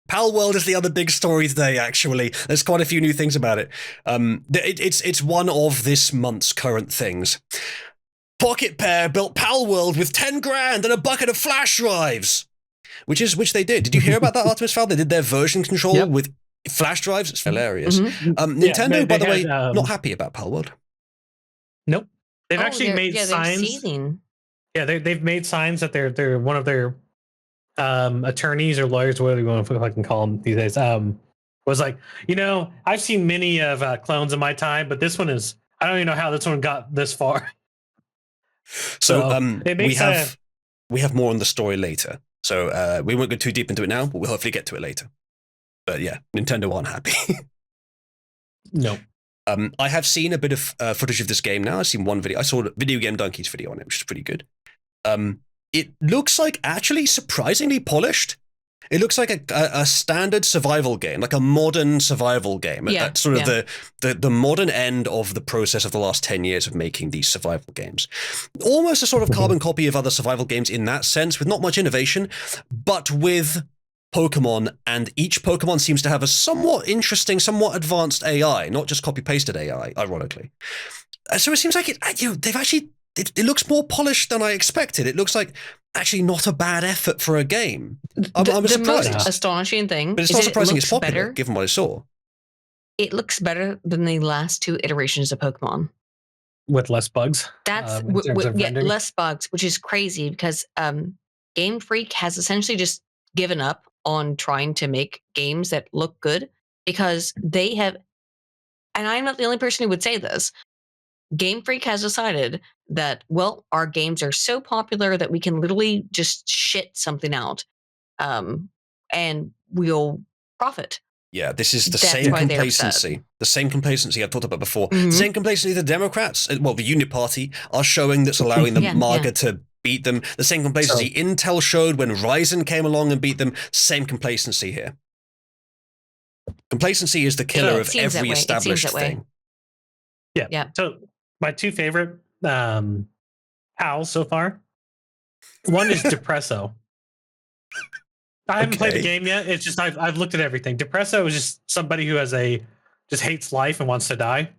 Palworld is the other big story today, actually. There's quite a few new things about it. It's one of this month's current things. Pocket Pair built Palworld with 10 grand and a bucket of flash drives. Which they did. Did you hear about that, Artemis Fowl? They did their version control with flash drives. It's hilarious. Nintendo, by the way, not happy about Palworld. Nope. They've actually made signs. Yeah, they've made signs that they're one of their attorneys or lawyers, whatever you want to fucking call them these days, was like, I've seen many of clones in my time, but this one is, I don't even know how this one got this far. So we have more on the story later. So we won't go too deep into it now, but we'll hopefully get to it later. But yeah, Nintendo aren't happy. No. I have seen a bit of footage of this game now. I've seen one video. I saw a Video Game Donkey's video on it, which is pretty good. It looks like actually surprisingly polished. It looks like a standard survival game, like a modern survival game. Yeah, At sort of the modern end of the process of the last 10 years of making these survival games. Almost a sort of carbon copy of other survival games in that sense, with not much innovation, but with Pokemon, and each Pokemon seems to have a somewhat interesting, somewhat advanced AI, not just copy-pasted AI, ironically. So it seems like they've actually... It looks more polished than I expected. It looks like actually not a bad effort for a game. I was surprised. The most astonishing thing, but it's not surprising it's popular, better, given what I saw. It looks better than the last two iterations of Pokemon. With less bugs. That's less bugs, which is crazy because GameFreak has essentially just given up on trying to make games that look good because they have, and I'm not the only person who would say this, GameFreak has decided that, well, our games are so popular that we can literally just shit something out and we'll profit. Yeah, this is the same complacency. The same complacency I talked about before. The same complacency the Democrats, well, the Unit Party, are showing that's allowing the MAGA to beat them. The same complacency Intel showed when Ryzen came along and beat them. Same complacency here. Complacency is the killer of every established thing. Yeah. So my two favorite pals so far. One is Depresso. I haven't played the game yet. It's just I've looked at everything. Depresso is just somebody who has just hates life and wants to die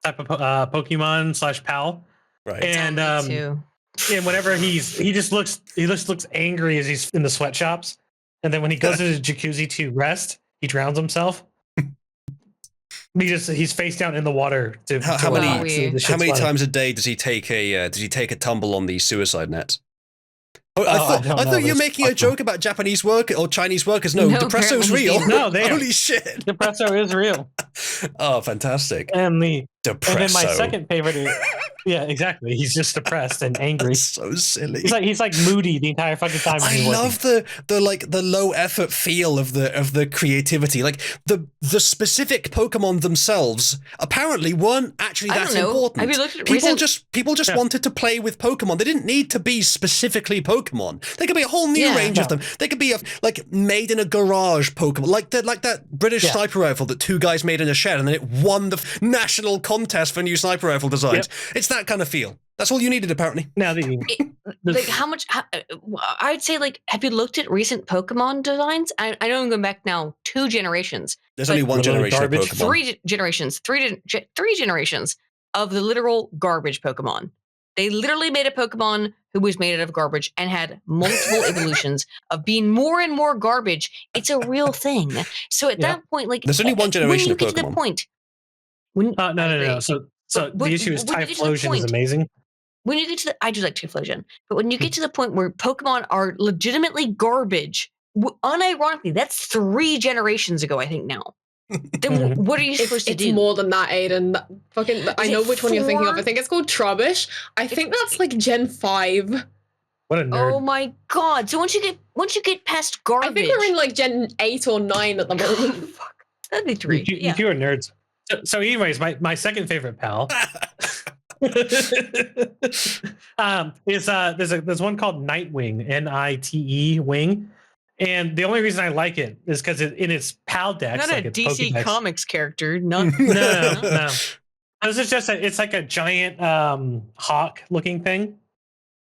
type of Pokemon / pal. Right. And and whenever he just looks angry as he's in the sweatshops, and then when he goes to his jacuzzi to rest, he drowns himself. He's face down in the water. How many times a day does he take a tumble on these suicide nets? I thought you were making a joke about Japanese workers or Chinese workers. No, Depresso is real. No, they holy shit. Depresso is real. Oh, fantastic. And Depresso. And then my second favorite is, yeah, exactly. He's just depressed and angry. That's so silly. He's like moody the entire fucking time. I love the low effort feel of the creativity. Like the specific Pokemon themselves apparently weren't actually that important. Have you looked at people just wanted to play with Pokemon. They didn't need to be specifically Pokemon. They could be a whole new range of them. They could be made in a garage Pokemon, like that British sniper rifle that two guys made in a shed, and then it won the national contest for new sniper rifle designs. It's that kind of feel. That's all you needed, apparently. Now how much? I'd say, have you looked at recent Pokemon designs? I know I'm going back now 2 generations. There's only one generation of Pokemon. 3 generations, three generations of the literal garbage Pokemon. They literally made a Pokemon who was made out of garbage and had multiple evolutions of being more and more garbage. It's a real thing. So at that point, there's only one generation of Pokemon. When you get to the point, no. So the issue is Typhlosion is amazing. When you get to I do like Typhlosion, but when you get to the point where Pokemon are legitimately garbage, unironically, that's 3 generations ago, I think now. Then what are you supposed to do? It's more than that, Aiden. I know which one you're thinking of. I think it's called Trubbish. I think that's like Gen 5. What a nerd. Oh my god. So once you get past garbage. I think we're in like Gen 8 or 9 at the moment. Fuck. That'd be 3. You two are nerds. So anyways, my second favorite pal there's one called Nightwing, Nite Wing. And the only reason I like it is because in its PAL dex, not a DC Pokédex, Comics character. No. This is just it's like a giant hawk looking thing.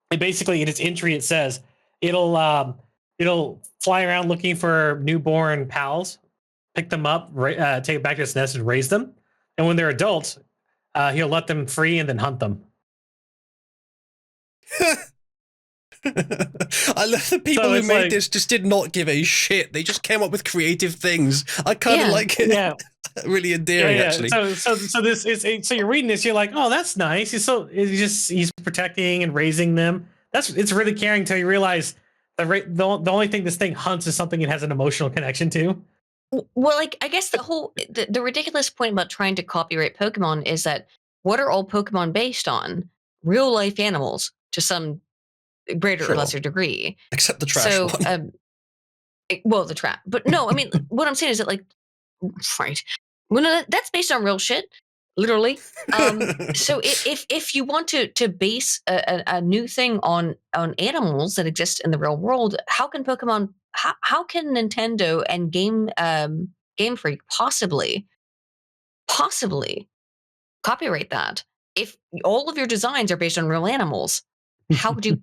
And basically, in its entry, it says it'll it'll fly around looking for newborn pals, pick them up, take it back to its nest and raise them. And when they're adults, he'll let them free and then hunt them. I love the people who made this just did not give a shit. They just came up with creative things. I kind of like it. Yeah. Really endearing, actually. So this is so you're reading this, you're like, oh, that's nice. He's protecting and raising them. It's really caring until you realize the only thing this thing hunts is something it has an emotional connection to. Well, like I guess the ridiculous point about trying to copyright Pokemon is that what are all Pokemon based on? Real life animals to some greater or lesser degree. Except the trash one. Well, the trap. But no, I mean, what I'm saying is that, like, right. Well, that's based on real shit, literally. So if you want to base a new thing on animals that exist in the real world, how can Pokemon, how can Nintendo and GameFreak possibly copyright that? If all of your designs are based on real animals, how could you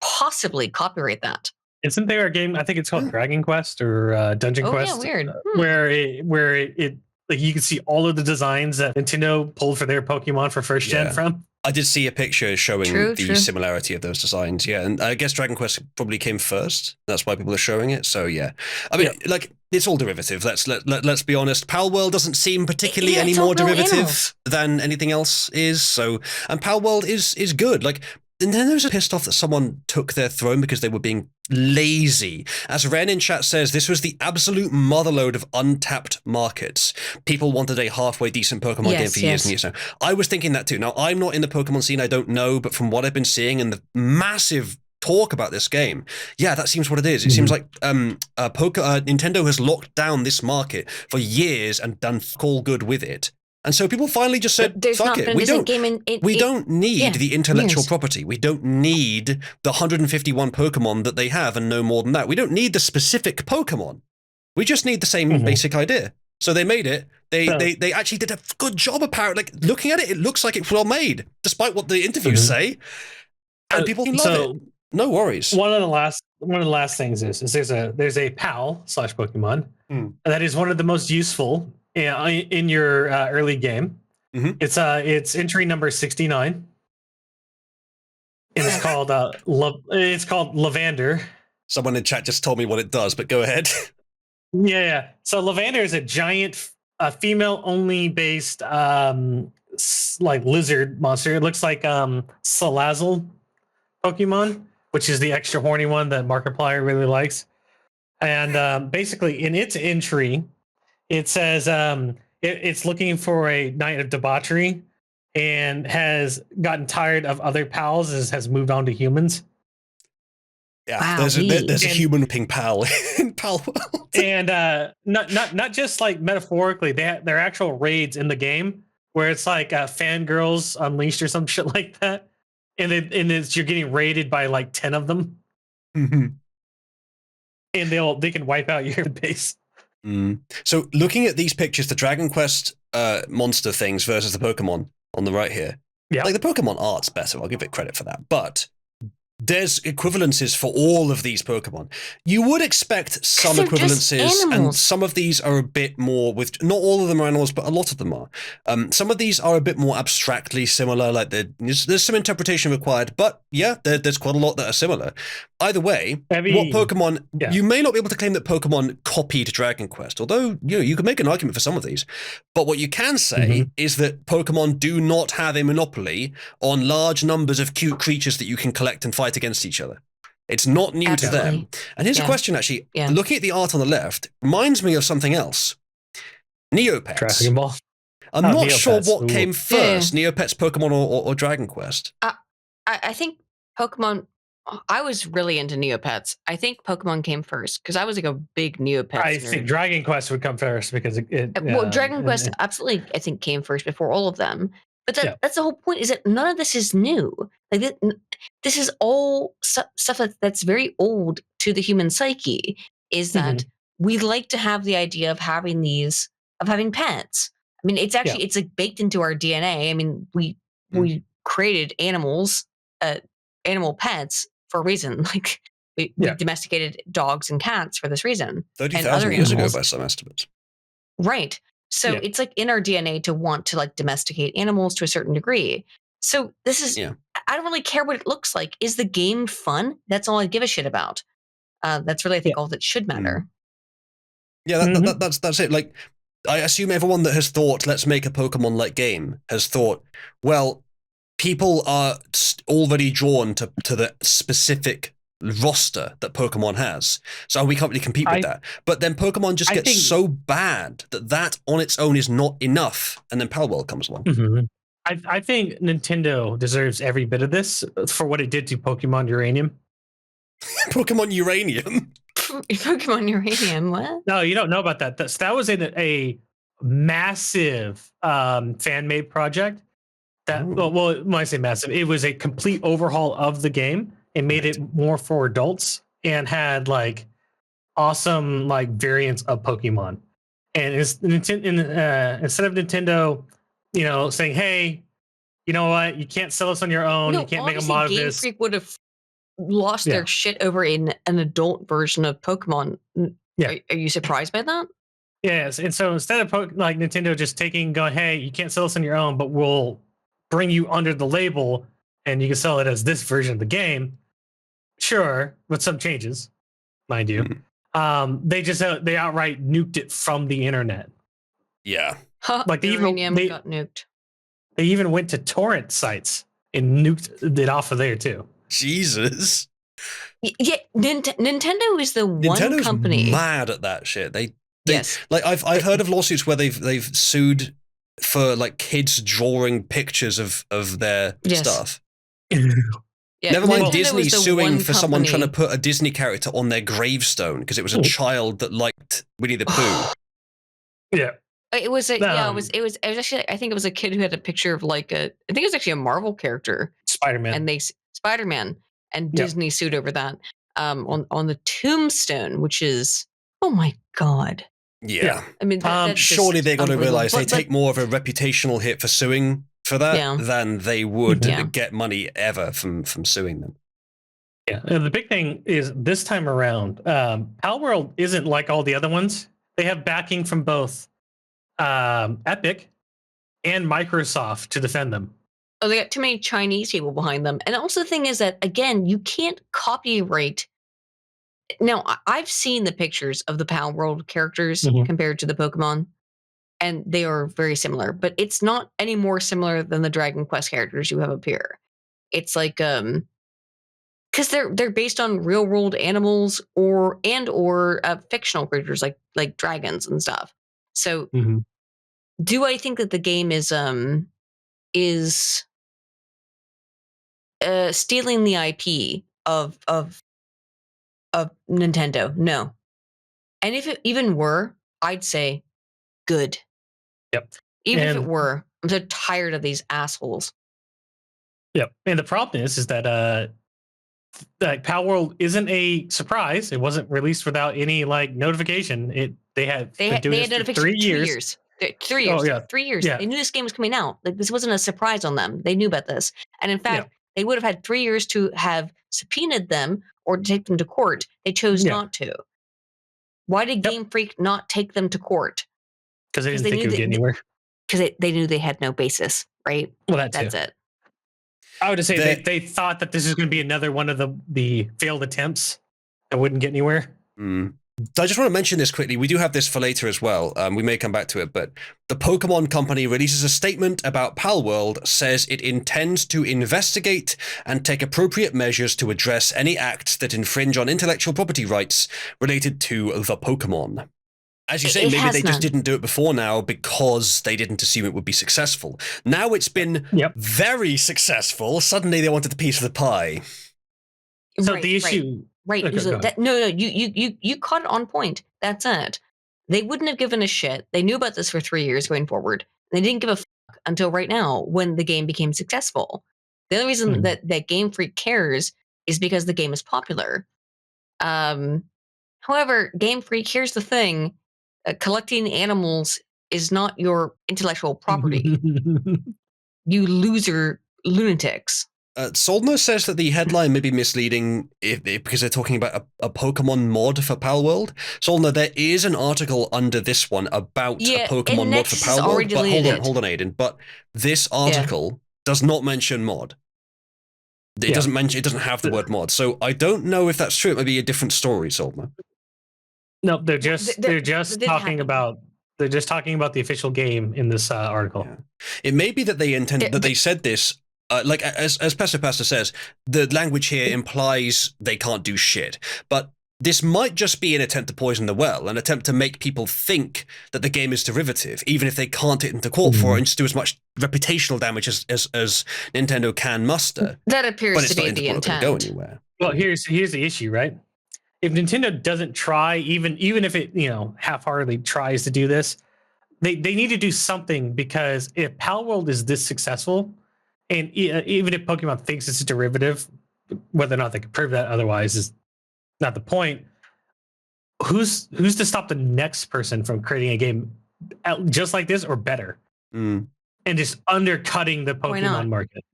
possibly copyright that? Isn't there a game? I think it's called Dragon Quest or Dungeon Quest. Yeah, weird. Where it like you can see all of the designs that Nintendo pulled for their Pokemon for first gen from. I did see a picture showing the similarity of those designs. Yeah, and I guess Dragon Quest probably came first. That's why people are showing it. So yeah, I mean, like it's all derivative. Let's be honest. Palworld doesn't seem particularly any more derivative than anything else is. So, and Palworld is good. Like, Nintendo's pissed off that someone took their throne because they were being lazy. As Ren in chat says, this was the absolute motherlode of untapped markets. People wanted a halfway decent Pokemon game for years and years now. I was thinking that too. Now, I'm not in the Pokemon scene, I don't know, but from what I've been seeing and the massive talk about this game, yeah, that seems what it is. It seems like Nintendo has locked down this market for years and done all good with it. And so people finally just said, fuck it. We don't need the intellectual property. We don't need the 151 Pokemon that they have and no more than that. We don't need the specific Pokemon. We just need the same basic idea. So they made it. They actually did a good job, apparently. Like, looking at it, it looks like it's well made, despite what the interviews say. And people love it. No worries. One of the last things is there's a PAL / Pokemon that is one of the most useful in your early game. It's entry number 69. And it's called Lavander. Someone in chat just told me what it does, but go ahead. Yeah. So Lavander is a giant female only based like lizard monster. It looks like Salazzle Pokemon, which is the extra horny one that Markiplier really likes. And basically in its entry, it says it's looking for a night of debauchery and has gotten tired of other pals and has moved on to humans. Yeah, wow, there's a human ping pal in Palworld. And not just like metaphorically, they're actual raids in the game where it's like Fangirls Unleashed or some shit like that. And you're getting raided by like 10 of them. And they can wipe out your base. So looking at these pictures, the Dragon Quest monster things versus the Pokemon on the right here, like the Pokemon art's better. I'll give it credit for that. But there's equivalences for all of these Pokemon. You would expect some equivalences, and some of these are a bit more with, not all of them are animals, but a lot of them are. Some of these are a bit more abstractly similar, like there's some interpretation required, but yeah, there's quite a lot that are similar. Either way, what Pokemon, you may not be able to claim that Pokemon copied Dragon Quest, although you could make an argument for some of these. But what you can say is that Pokemon do not have a monopoly on large numbers of cute creatures that you can collect and fight against each other. It's not new to them. And here's a question, actually. Looking at the art on the left reminds me of something else. Neopets. Dragon Ball. I'm not sure what came first, Neopets, Pokemon, or Dragon Quest. I think Pokemon... I was really into Neopets. I think Pokemon came first because I was like a big Neopets I think Dragon Quest would come first because Dragon Quest absolutely, I think, came first before all of them. But that's the whole point, is that none of this is new. Like this is all stuff that's very old to the human psyche, is that we like to have the idea of having pets. I mean, it's actually, it's like baked into our DNA. I mean, we created animals, animal pets for a reason. Like We domesticated dogs and cats for this reason. 30,000 years ago by some estimates. Right. So it's like in our DNA to want to like domesticate animals to a certain degree. So this is, I don't really care what it looks like. Is the game fun? That's all I give a shit about. That's really, I think, all that should matter. Yeah, that's it. Like, I assume everyone that has thought, let's make a Pokemon-like game, has thought, well, people are already drawn to the specific roster that Pokemon has, so we can't really compete with that. But then Pokemon just gets so bad that on its own is not enough, and then Palworld comes along. I think Nintendo deserves every bit of this for what it did to Pokemon Uranium. Pokemon Uranium? Pokemon Uranium, what? No, you don't know about that. That was a massive fan-made project. That well, when I say massive, it was a complete overhaul of the game. It made it more for adults and had like awesome like variants of Pokemon. And instead of Nintendo, saying, "Hey, you know what? You can't sell this on your own. You can't make a mod of this." GameFreak would have lost their shit over an adult version of Pokemon. Are you surprised by that? Yes, and so instead of like Nintendo just going, "Hey, you can't sell this on your own, but we'll bring you under the label, and you can sell it as this version of the game," sure, with some changes, mind you. They outright nuked it from the internet. Yeah, like they got nuked. They even went to torrent sites and nuked it off of there too. Jesus. Yeah, Nintendo is the one company mad at that shit. They like I've heard of lawsuits where they've sued for like kids drawing pictures of their stuff. Never mind Disney suing for someone trying to put a Disney character on their gravestone because it was a child that liked Winnie the Pooh. It was actually, I think it was a kid who had a picture of like I think it was actually a Marvel character, Spider-Man, and Disney sued over that on the tombstone, which is, oh my god. Yeah. I mean, surely they're going to realize they take more of a reputational hit for suing for that than they would get money ever from suing them. Yeah, and the big thing is this time around, Palworld isn't like all the other ones. They have backing from both Epic and Microsoft to defend them. Oh, they got too many Chinese people behind them. And also the thing is that, again, you can't copyright. Now, I've seen the pictures of the Palworld characters compared to the Pokemon, and they are very similar, but it's not any more similar than the Dragon Quest characters you have up here. It's like, because they're based on real world animals or fictional creatures like dragons and stuff. So, do I think that the game is stealing the IP of Nintendo? No. And if it even were, I'd say good. Yep. Even if it were, I'm so tired of these assholes. Yep. And the problem is that Palworld isn't a surprise. It wasn't released without any like notification. They had notification for 3 years. 3 years. Oh, yeah. 3 years. Yeah. They knew this game was coming out. Like, this wasn't a surprise on them. They knew about this. And in fact, they would have had 3 years to have subpoenaed them or to take them to court. They chose not to. Why did GameFreak not take them to court? Because they didn't think it would get anywhere. Because they knew they had no basis, right? Well, that's it. I would just say they thought that this is going to be another one of the failed attempts that wouldn't get anywhere. So I just want to mention this quickly. We do have this for later as well. We may come back to it, but the Pokemon Company releases a statement about Palworld, says it intends to investigate and take appropriate measures to address any acts that infringe on intellectual property rights related to the Pokemon. As you say, maybe they just didn't do it before now because they didn't assume it would be successful. Now it's been very successful. Suddenly they wanted the piece of the pie. So the issue... Right. Okay, no, you caught it on point. That's it. They wouldn't have given a shit. They knew about this for 3 years going forward. They didn't give a fuck until right now when the game became successful. The only reason that Game Freak cares is because the game is popular. However, Game Freak, here's the thing. Collecting animals is not your intellectual property. You lunatics. Soldner says that the headline may be misleading because they're talking about a Pokemon mod for Palworld. Soldner, there is an article under this one about a Pokemon mod for Palworld, but hold on, Aiden. But this article does not mention mod. It doesn't mention. It doesn't have the word mod. So I don't know if that's true. It may be a different story, Soldner. No, they're just talking about the official game in this article. Yeah. It may be that they intended that they said this. Like as Pastor says, the language here implies they can't do shit. But this might just be an attempt to poison the well, an attempt to make people think that the game is derivative, even if they can't get into court for it and just do as much reputational damage as Nintendo can muster. That appears to be the intent. Go anywhere. Well, here's the issue, right? If Nintendo doesn't try, even if it half-heartedly tries to do this, they need to do something, because if Palworld is this successful, and even if Pokemon thinks it's a derivative, whether or not they can prove that otherwise is not the point. Who's to stop the next person from creating a game just like this or better, and just undercutting the Pokemon market?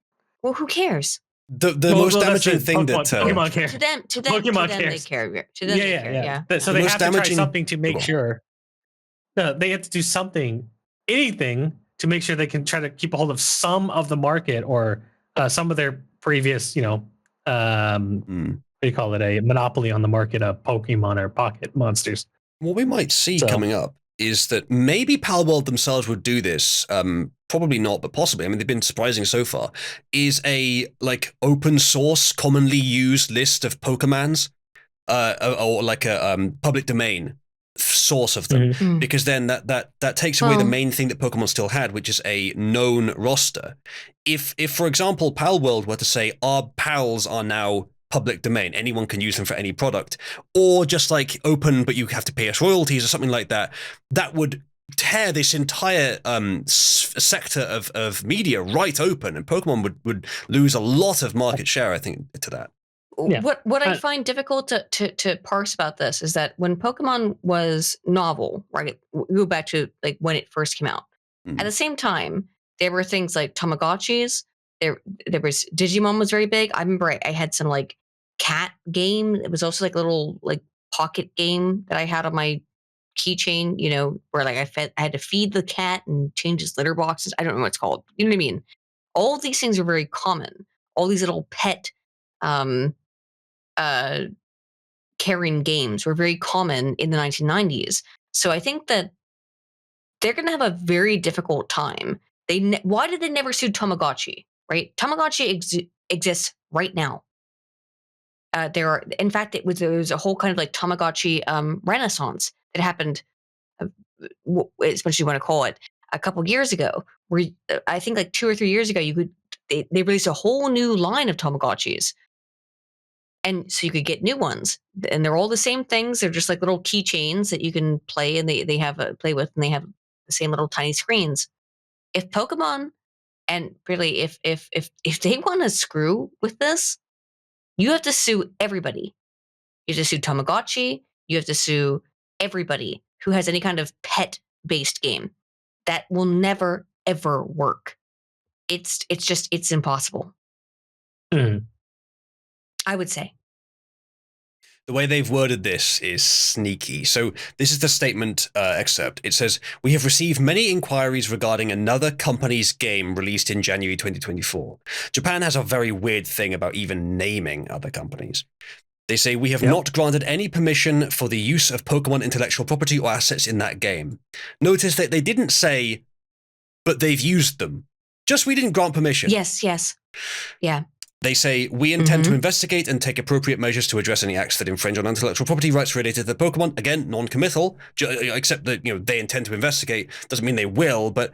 Well, who cares? The most damaging thing that Pokemon care. To them, they care. To them, yeah. So they have to try something to make sure. No, they have to do something, anything, to make sure they can try to keep a hold of some of the market, or some of their previous, what do you call it, a monopoly on the market of Pokemon or pocket monsters. What we might see coming up is that maybe Palworld themselves would do this. Probably not, but possibly. I mean, they've been surprising so far. Is a open source, commonly used list of Pokemons, or like a public domain source of them, because then that takes away the main thing that Pokemon still had, which is a known roster. If for example Palworld were to say our pals are now public domain, anyone can use them for any product, or just open but you have to pay us royalties or something like that, that would tear this entire sector of media right open, and Pokemon would lose a lot of market share, I think, to that. Yeah. What I find difficult to parse about this is that when Pokemon was novel, right? We go back to when it first came out. At the same time, there were things like Tamagotchis. There was Digimon was very big. I remember I had some cat game. It was also a little pocket game that I had on my keychain. Where I had to feed the cat and change its litter boxes. I don't know what it's called. You know what I mean? All of these things are very common. All these little pet caring games were very common in the 1990s. So I think that they're going to have a very difficult time. Why did they never sue Tamagotchi? Right? Tamagotchi exists right now. There was a whole kind of Tamagotchi renaissance that happened, especially want to call it, a couple years ago. Where I think 2 or 3 years ago, they released a whole new line of Tamagotchis. And so you could get new ones, and they're all the same things. They're just little keychains that you can play, and they have play with, and they have the same little tiny screens. If Pokemon, and really if they want to screw with this, you have to sue everybody. You have to sue Tamagotchi. You have to sue everybody who has any kind of pet-based game. That will never ever work. It's impossible. I would say. The way they've worded this is sneaky. So this is the statement excerpt. It says, "We have received many inquiries regarding another company's game released in January 2024. Japan has a very weird thing about even naming other companies. They say, we have not granted any permission for the use of Pokemon intellectual property or assets in that game. Notice that they didn't say, but they've used them. Just we didn't grant permission. Yes. Yeah. They say, we intend to investigate and take appropriate measures to address any acts that infringe on intellectual property rights related to the Pokemon. Again, non-committal, except that they intend to investigate. Doesn't mean they will, but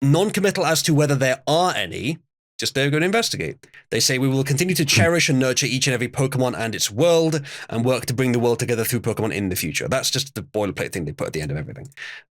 non-committal as to whether there are any. Just they're going to investigate. They say, we will continue to cherish and nurture each and every Pokemon and its world and work to bring the world together through Pokemon in the future. That's just the boilerplate thing they put at the end of everything,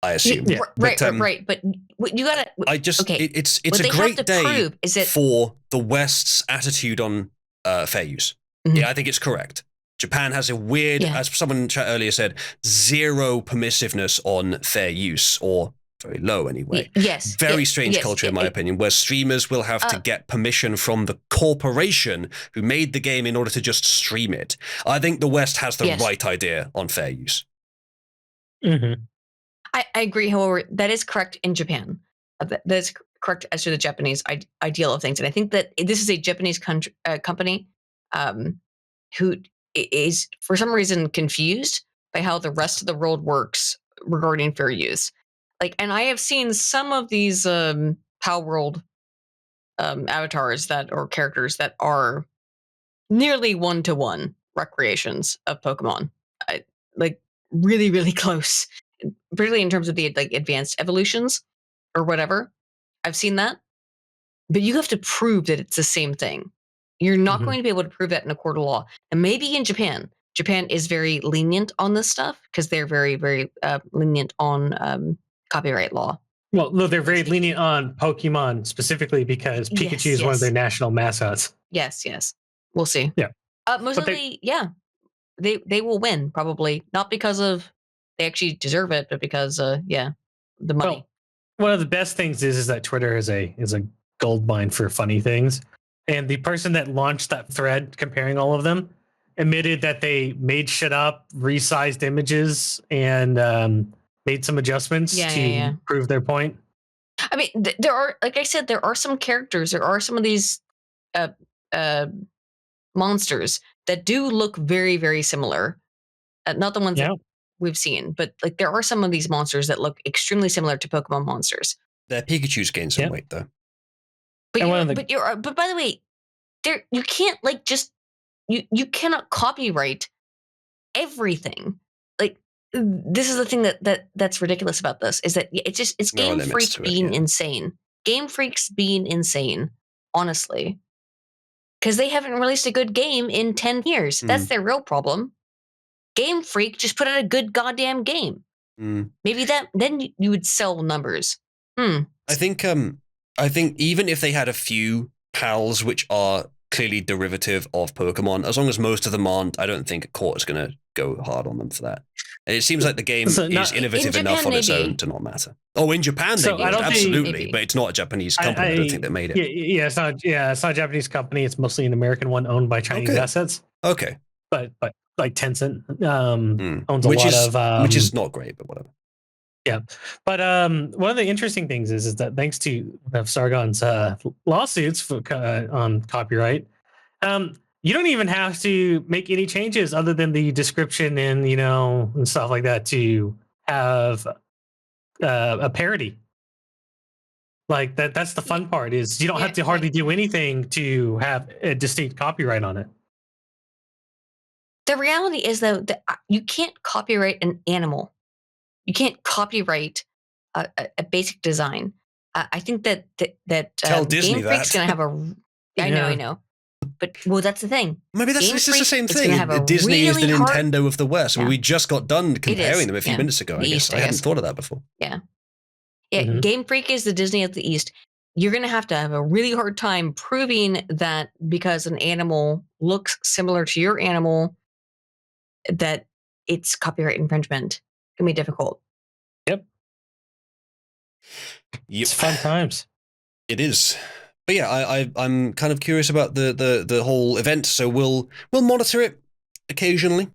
I assume. Yeah. Right. But you got to... It's a great day for the West's attitude on fair use. Yeah, I think it's correct. Japan has a weird, as someone in chat earlier said, zero permissiveness on fair use or very low anyway. Yes. Very strange culture, in my opinion, where streamers will have to get permission from the corporation who made the game in order to just stream it. I think the West has the right idea on fair use. Mm-hmm. I agree. However, that is correct in Japan. That is correct as to the Japanese ideal of things. And I think that this is a Japanese company who is, for some reason, confused by how the rest of the world works regarding fair use. Like, and I have seen some of these Palworld avatars or characters that are nearly one-to-one recreations of Pokemon. Like really, really close, particularly in terms of the like advanced evolutions or whatever. I've seen that, but you have to prove that it's the same thing. You're not going to be able to prove that in a court of law. And maybe in Japan is very lenient on this stuff because they're very, very lenient on copyright law. Well, no, they're very lenient on Pokemon specifically because Pikachu is one of their national mascots. Yes. We'll see. Yeah. Most likely, they will win probably, not because of they actually deserve it, but because the money. Well, one of the best things is that Twitter is a gold mine for funny things. And the person that launched that thread comparing all of them admitted that they made shit up, resized images, and made some adjustments to prove their point. I mean, there are, like I said, there are some characters, there are some of these monsters that do look very, very similar. Not the ones that we've seen, but like there are some of these monsters that look extremely similar to Pokemon monsters. Their Pikachu's gained some weight though. But by the way, you can't like just you cannot copyright everything. Like this is the thing that's ridiculous about this is that it's GameFreak being insane. GameFreak's being insane, honestly, because they haven't released a good game in 10 years. That's their real problem. GameFreak just put out a good goddamn game. Maybe then you would sell numbers. I think even if they had a few pals which are clearly derivative of Pokemon, as long as most of them aren't, I don't think a court is going to go hard on them for that. And it seems like the game is innovative enough on its own to not matter. Oh, in Japan they would, absolutely, but it's not a Japanese company. I don't think they made it. It's not a Japanese company. It's mostly an American one owned by Chinese assets. Okay. But like Tencent owns a lot of... which is not great, but whatever. Yeah. But one of the interesting things is that thanks to Sargon's lawsuits on copyright, you don't even have to make any changes other than the description and stuff like that to have a parody. Like that's the fun part is you don't have to hardly do anything to have a distinct copyright on it. The reality is though that you can't copyright an animal. You can't copyright a basic design. I think that tell Disney GameFreak's going to have a. I know. But that's the thing. Maybe this is the same thing. Disney is the Nintendo of the West. I mean, we just got done comparing them a few minutes ago. I guess I hadn't thought of that before. Yeah. Game Freak is the Disney of the East. You're going to have a really hard time proving that because an animal looks similar to your animal, that it's copyright infringement. It's going to be difficult. Yep. It's fun times. It is. But yeah, I'm kind of curious about the whole event, so we'll monitor it occasionally.